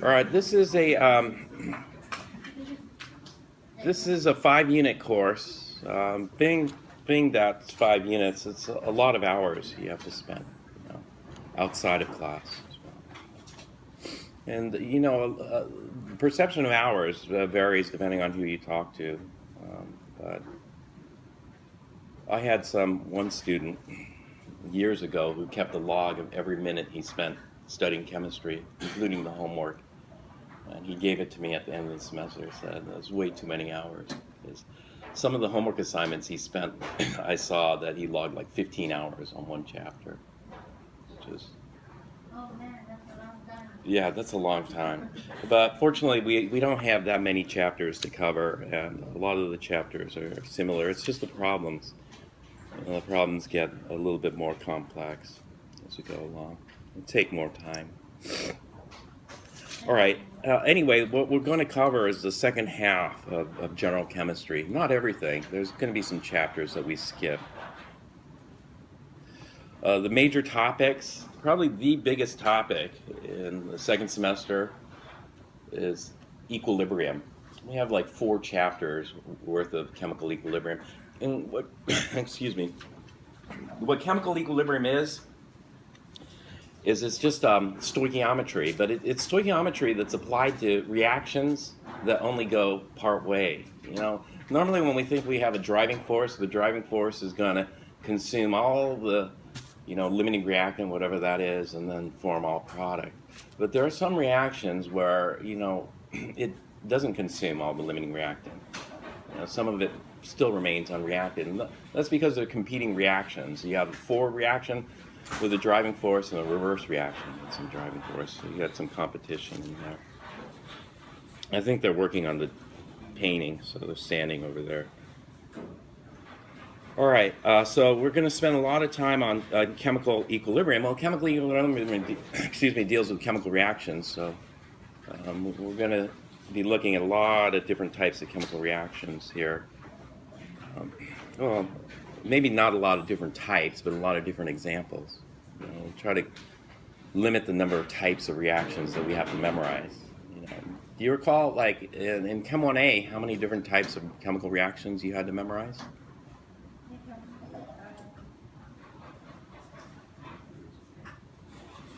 All right, this is a 5-unit course. Being that's 5 units, it's a lot of hours you have to spend, outside of class as well. And perception of hours varies depending on who you talk to. But I had one student years ago who kept a log of every minute he spent studying chemistry, including the homework. And he gave it to me at the end of the semester. He said it was way too many hours. Some of the homework assignments he spent, I saw that he logged like 15 hours on one chapter. Which is, oh man, that's a long time. Yeah, that's a long time. But fortunately, we don't have that many chapters to cover, and a lot of the chapters are similar. It's just the problems. The problems get a little bit more complex as we go along. It'll take more time. All right. Anyway, what we're going to cover is the second half of general chemistry. Not everything. There's going to be some chapters that we skip. The major topics, probably the biggest topic in the second semester is equilibrium. We have like 4 chapters worth of chemical equilibrium. And what, excuse me, what chemical equilibrium is it's just stoichiometry, but it's stoichiometry that's applied to reactions that only go part way. Normally when we think we have a driving force, the driving force is going to consume all the, limiting reactant, whatever that is, and then form all product. But there are some reactions where, it doesn't consume all the limiting reactant. Some of it still remains unreacted, and that's because they're competing reactions. You have a forward reaction with a driving force and a reverse reaction with some driving force. So you got some competition in there. I think they're working on the painting, so they're sanding over there. All right, so we're going to spend a lot of time on chemical equilibrium. Well, chemical equilibrium, deals with chemical reactions. So we're going to be looking at a lot of different types of chemical reactions here. Well, maybe not a lot of different types, but a lot of different examples. We'll try to limit the number of types of reactions that we have to memorize. Do you recall, like in Chem 1A, how many different types of chemical reactions you had to memorize?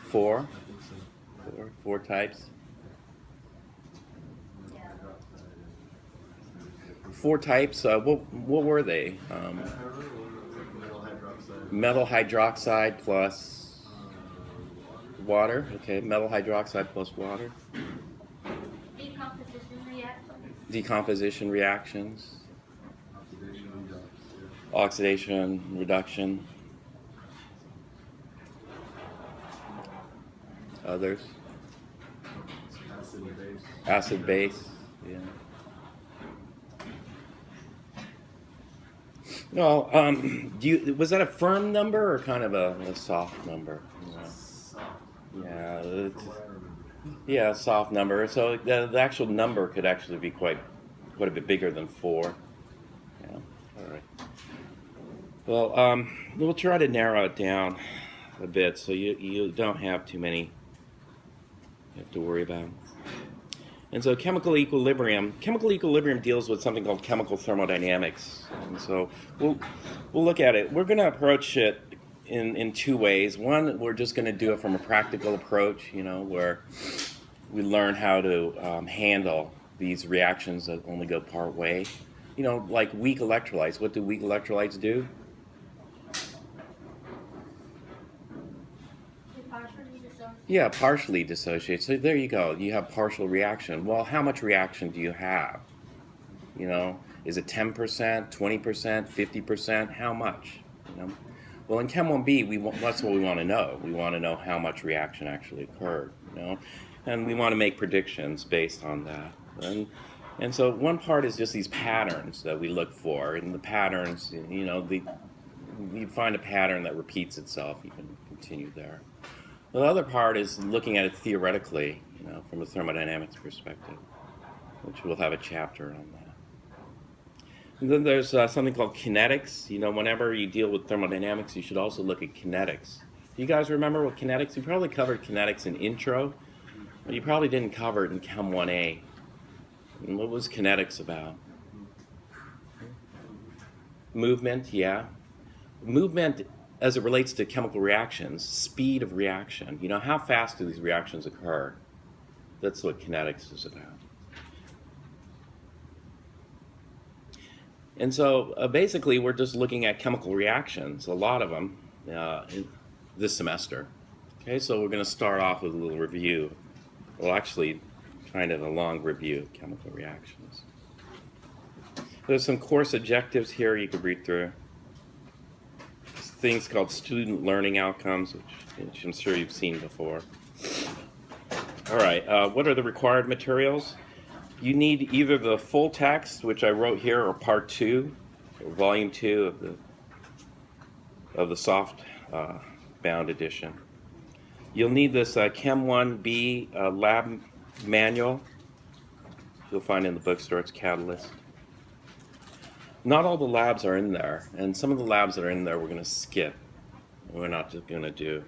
4? 4 types? 4 types. What were they? Metal hydroxide plus water. Okay, metal hydroxide plus water. Decomposition reactions. Oxidation, reduction. Others. Acid base. Yeah. No, was that a firm number or kind of a soft number? Yeah, a soft number. So the actual number could actually be quite a bit bigger than 4. Yeah. All right. Well, we'll try to narrow it down a bit so you don't have too many you have to worry about. And so chemical equilibrium deals with something called chemical thermodynamics. And so we'll look at it. We're going to approach it in 2 ways. One, we're just going to do it from a practical approach, where we learn how to handle these reactions that only go part way. Like weak electrolytes. What do weak electrolytes do? Yeah, partially dissociate. So there you go. You have partial reaction. Well, how much reaction do you have? Is it 10%, 20%, 50%? How much? Well, in Chem 1B, that's what we want to know. We want to know how much reaction actually occurred. And we want to make predictions based on that. And so one part is just these patterns that we look for. And the patterns, you find a pattern that repeats itself. You can continue there. The other part is looking at it theoretically, from a thermodynamics perspective, which we'll have a chapter on that. And then there's something called kinetics. You know, whenever you deal with thermodynamics, you should also look at kinetics. Do you guys remember what kinetics? You probably covered kinetics in intro, but you probably didn't cover it in Chem 1A. And what was kinetics about? Movement, yeah. Movement as it relates to chemical reactions, speed of reaction. You know, how fast do these reactions occur? That's what kinetics is about. And so basically we're just looking at chemical reactions, a lot of them, this semester. Okay, so we're going to start off with a little review. Well, actually, kind of a long review of chemical reactions. There's some course objectives here you could read through. Things called student learning outcomes, which I'm sure you've seen before. All right, what are the required materials? You need either the full text, which I wrote here, or part 2, or volume 2 of the soft bound edition. You'll need this Chem 1B lab manual. You'll find in the bookstore. It's Catalyst. Not all the labs are in there, and some of the labs that are in there we're going to skip. We're not just going to do.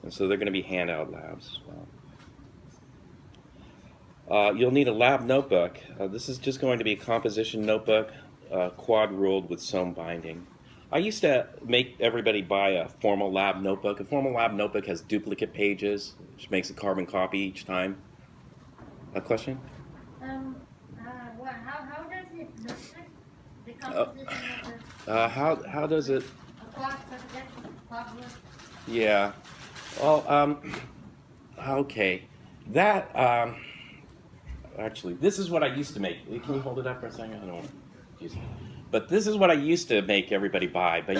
And so they're going to be handout labs as well. You'll need a lab notebook. This is just going to be a composition notebook, quad-ruled with sewn binding. I used to make everybody buy a formal lab notebook. A formal lab notebook has duplicate pages, which makes a carbon copy each time. A question? How does it look like? The composition of How does it? the quad. Yeah. Well, okay. That actually, this is what I used to make. Can you hold it up for a second? I don't want to use it. But this is what I used to make everybody buy. But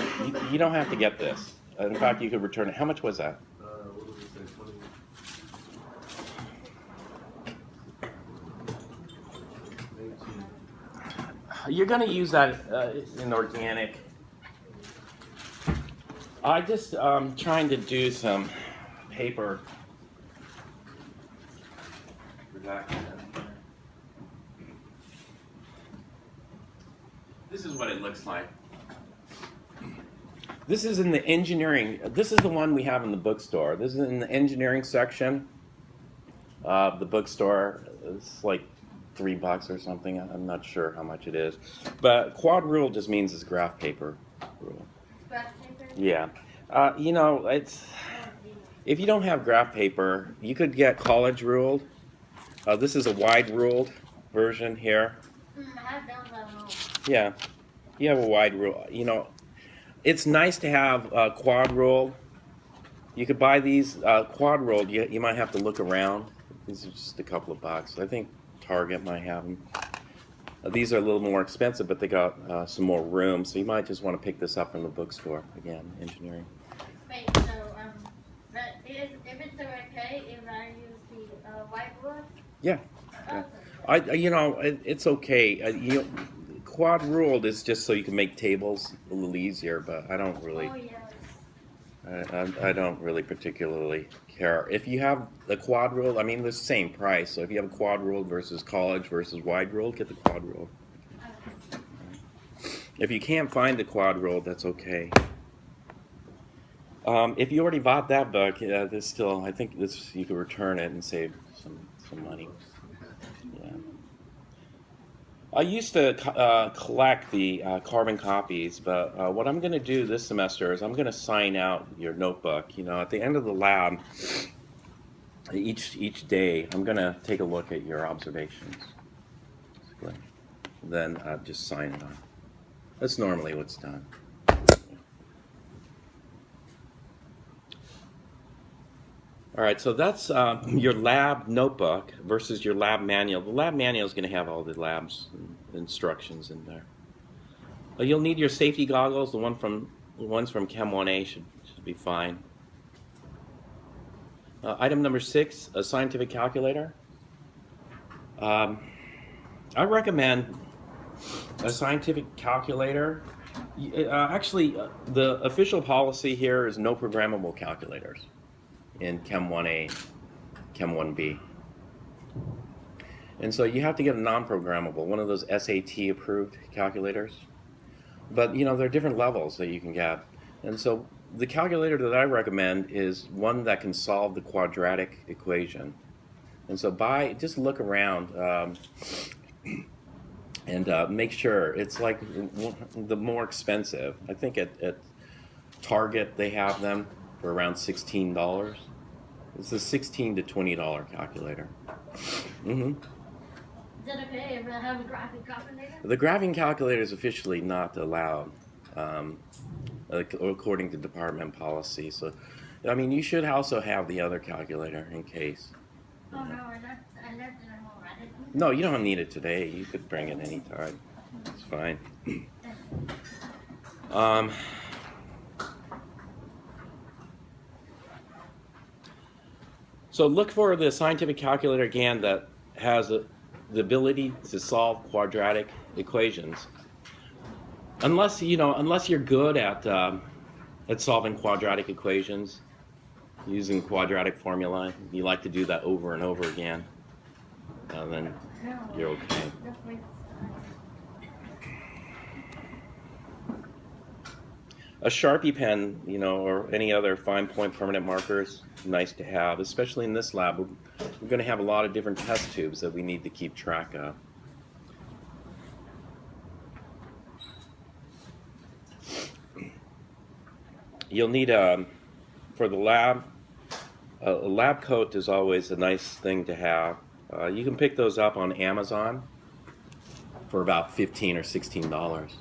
you don't have to get this. In fact, you could return it. How much was that? What did we say? 20? You're going to use that in organic. I just trying to do some paper redaction. This is what it looks like. This is in the engineering. This is the one we have in the bookstore. This is in the engineering section of the bookstore. It's like $3 or something. I'm not sure how much it is. But quad rule just means it's graph paper rule. Graph paper? Yeah. You know, it's if you don't have graph paper, you could get college ruled. This is a wide ruled version here. I've done that all. Yeah, you have a wide rule. You know, it's nice to have quad rolled. You could buy these quad rolled. You might have to look around. These are just a couple of bucks. I think Target might have them. These are a little more expensive, but they got some more room. So you might just want to pick this up from the bookstore. Again, engineering. Wait, so but if it's okay if I use the whiteboard? Yeah. Okay. You know, it's okay. You know, quad ruled is just so you can make tables a little easier, but I don't really. Oh, yes. I don't really particularly care. If you have the quad ruled, I mean, they're the same price. So if you have a quad ruled versus college versus wide ruled, get the quad ruled. If you can't find the quad ruled, that's okay. If you already bought that book, there's still, I think this you could return it and save some money. Yeah. I used to collect the carbon copies, but what I'm going to do this semester is I'm going to sign out your notebook. You know, at the end of the lab, each day, I'm going to take a look at your observations. Then just sign it on. That's normally what's done. All right, so that's your lab notebook versus your lab manual. The lab manual is going to have all the lab's instructions in there. You'll need your safety goggles. The ones from Chem 1A should be fine. Item number 6, a scientific calculator. I recommend a scientific calculator. Actually, the official policy here is no programmable calculators in Chem 1A, Chem 1B. And so you have to get a non-programmable, one of those SAT approved calculators. But you know, there are different levels that you can get. And so the calculator that I recommend is one that can solve the quadratic equation. And so just look around and make sure it's like the more expensive. I think at Target they have them for around $16. It's a $16 to $20 calculator. Mm-hmm. Is it okay if I have a graphic calculator? The graphing calculator is officially not allowed, according to department policy. So, I mean, you should also have the other calculator in case. Oh no, I left it at home. I didn't. No, you don't need it today. You could bring it anytime. It's fine. So look for the scientific calculator again that has the ability to solve quadratic equations. Unless you're good at solving quadratic equations using quadratic formula, you like to do that over and over again, then No. you're okay. Just wait. A Sharpie pen, or any other fine point permanent markers, nice to have, especially in this lab. We're going to have a lot of different test tubes that we need to keep track of. You'll need, for the lab, a lab coat is always a nice thing to have. You can pick those up on Amazon for about $15 or $16.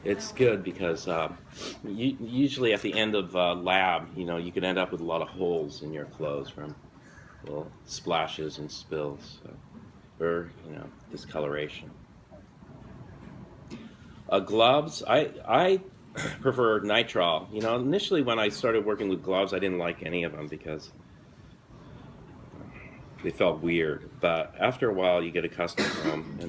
It's good because usually at the end of lab, you can end up with a lot of holes in your clothes from little splashes and spills, or discoloration. Gloves, I prefer nitrile. Initially when I started working with gloves, I didn't like any of them because they felt weird. But after a while, you get accustomed to them. And